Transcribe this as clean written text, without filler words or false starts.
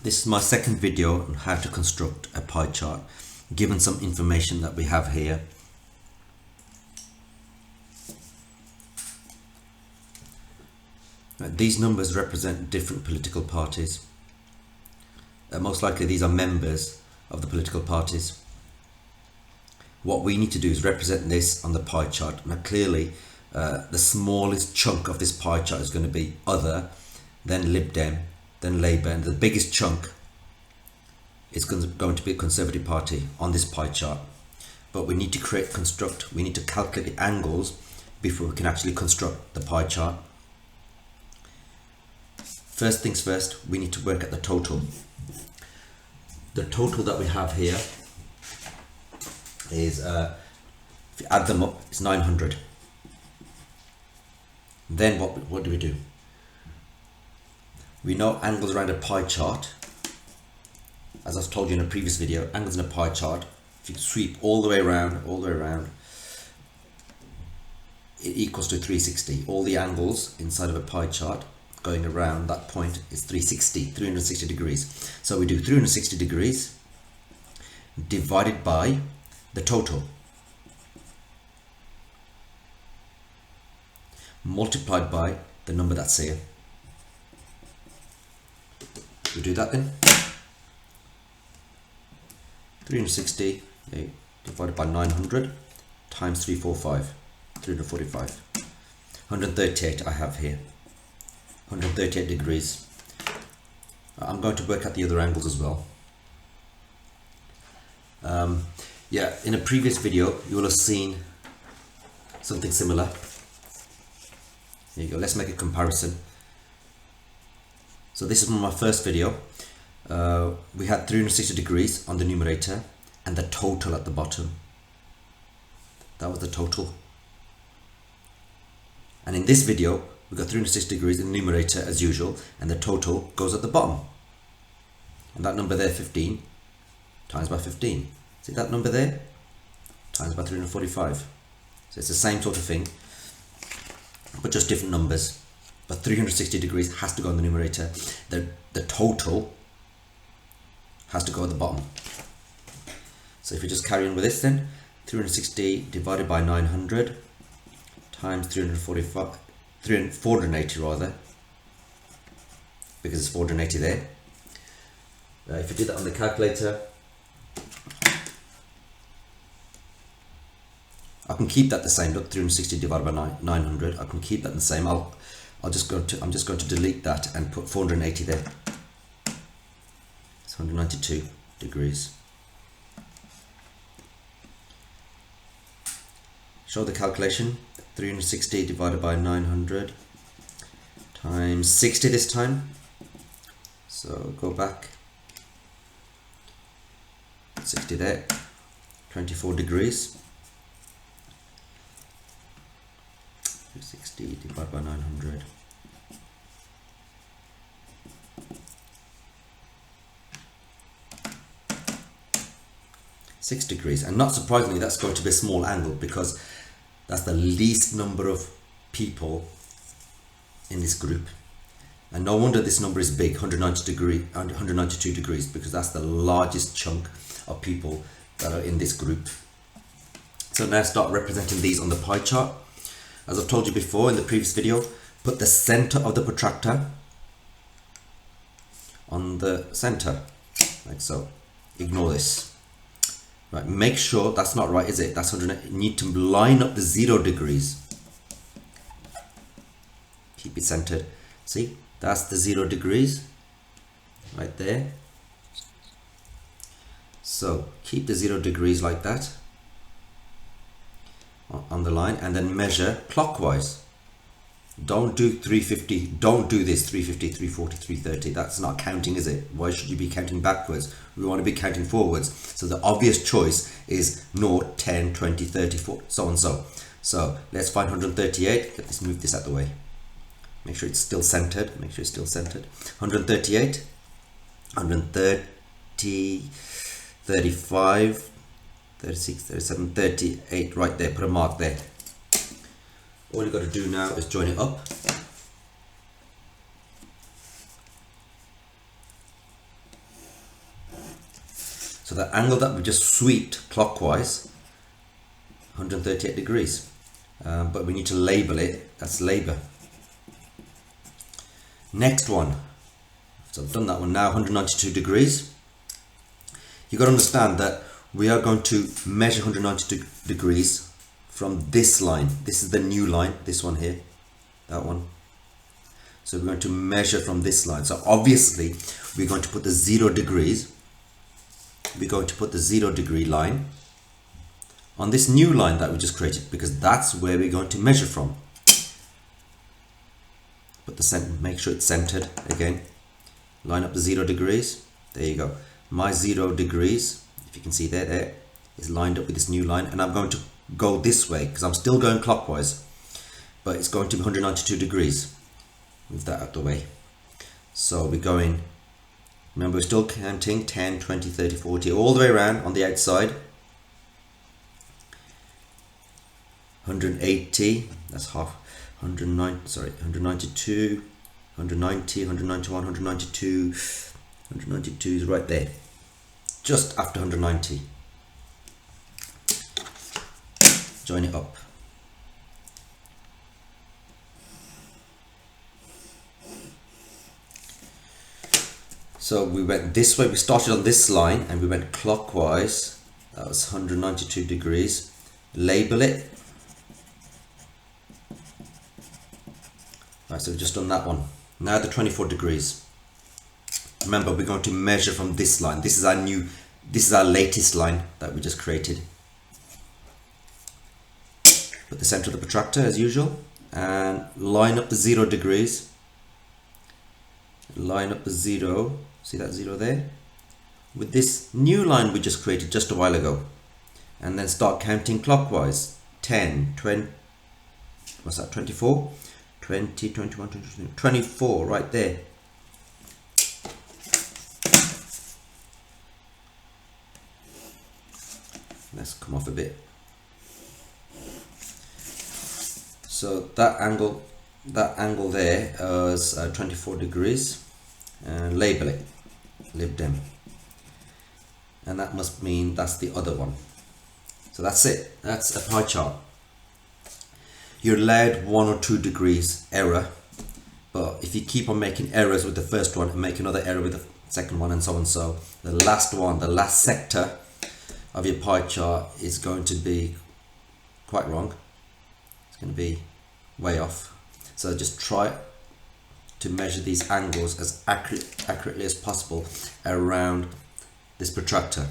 This is my second video on how to construct a pie chart, given some information that we have here. These numbers represent different political parties. Most likely these are members of the political parties. What we need to do is represent this on the pie chart. Now clearly the smallest chunk of this pie chart is going to be other, then Lib Dem, then Labour, and the biggest chunk is going to be a Conservative Party on this pie chart. But we need to we need to calculate the angles before we can actually construct the pie chart. First things first, we need to work at the total. The total that we have here is, if you add them up, it's 900. Then what do we do? We know angles around a pie chart. As I've told you in a previous video, angles in a pie chart, if you sweep all the way around, it equals to 360. All the angles inside of a pie chart going around that point is 360 degrees. So we do 360 degrees divided by the total, multiplied by the number that's here. We do that then. 360 divided by 900 times 345, 345. 138 I have here. 138 degrees. I'm going to work out the other angles as well. Yeah, in a previous video you will have seen something similar. There you go, let's make a comparison. So this is from my first video. We had 360 degrees on the numerator and the total at the bottom. That was the total. And in this video we got 360 degrees in the numerator as usual, and the total goes at the bottom. And that number there, 15, times by 15. See that number there? Times by 345. So it's the same sort of thing, but just different numbers. But 360 degrees has to go in the numerator. The total has to go at the bottom. So if you just carry on with this then, 360 divided by 900 times 480 rather, because it's 480 there. If you do that on the calculator, I can keep that the same. Look, 360 divided by 900. I can keep that the same. I'm just going to delete that and put 480 there. It's 192 degrees. Show the calculation. 360 divided by 900 times 60 this time. So go back. 60 there. 24 degrees. 360 divided by 900. $6, and not surprisingly that's going to be a small angle because that's the least number of people in this group, and no wonder this number is big, 192 degrees, because that's the largest chunk of people that are in this group. So now start representing these on the pie chart. As I've told you before in the previous video, put the center of the protractor on the center, like so. Ignore this. Right, make sure that's not right, is it? That's 100. You need to line up the 0 degrees. Keep it centered. See, that's the 0 degrees right there. So keep the 0 degrees like that on the line, and then measure clockwise. Don't do 350. Don't do this 350, 340, 330. That's not counting, is it? Why should you be counting backwards? We want to be counting forwards. So the obvious choice is 0, 10, 20, 30, 40, so and so. So let's find 138. Let's move this out of the way. Make sure it's still centered. Make sure it's still centered. 138, 130, 35, 36, 37, 38. Right there. Put a mark there. All you've got to do now is join it up. So the angle that we just swept clockwise, 138 degrees. But we need to label it, that's labor. Next one, so I've done that one now, 192 degrees. You've got to understand that we are going to measure 192 degrees from this line. This is the new line, this one here, that one. So we're going to measure from this line. So obviously we're going to put the 0 degrees. We're going to put the 0 degree line on this new line that we just created, because that's where we're going to measure from. Put the center, make sure it's centered again. Line up the 0 degrees. There you go. My 0 degrees, if you can see there, is lined up with this new line, and I'm going to go this way because I'm still going clockwise, but it's going to be 192 degrees. Move that out the way. So we're going, remember we're still counting 10, 20, 30, 40, all the way around on the outside. 180, that's half, 192, 190, 191, 192, 192 is right there, just after 190. Join it up. So we went this way, we started on this line and we went clockwise. That was 192 degrees. Label it. Right, so we've just done that one. Now the 24 degrees. Remember, we're going to measure from this line. This is our latest line that we just created. Put the center of the protractor as usual and line up the 0 degrees. Line up the 0, see that 0 there? With this new line we just created just a while ago. And then start counting clockwise. 10, 20, what's that, 24? 20, 21, 22, 24, right there. Let's come off a bit. So that angle there is 24 degrees, and label it, lib dem, and that must mean that's the other one. So that's it, that's a pie chart. You're allowed 1 or 2 degrees error, but if you keep on making errors with the first one and make another error with the second one and so on, so the last one, the last sector of your pie chart is going to be quite wrong. It's going to be way off. So just try to measure these angles as accurately as possible around this protractor.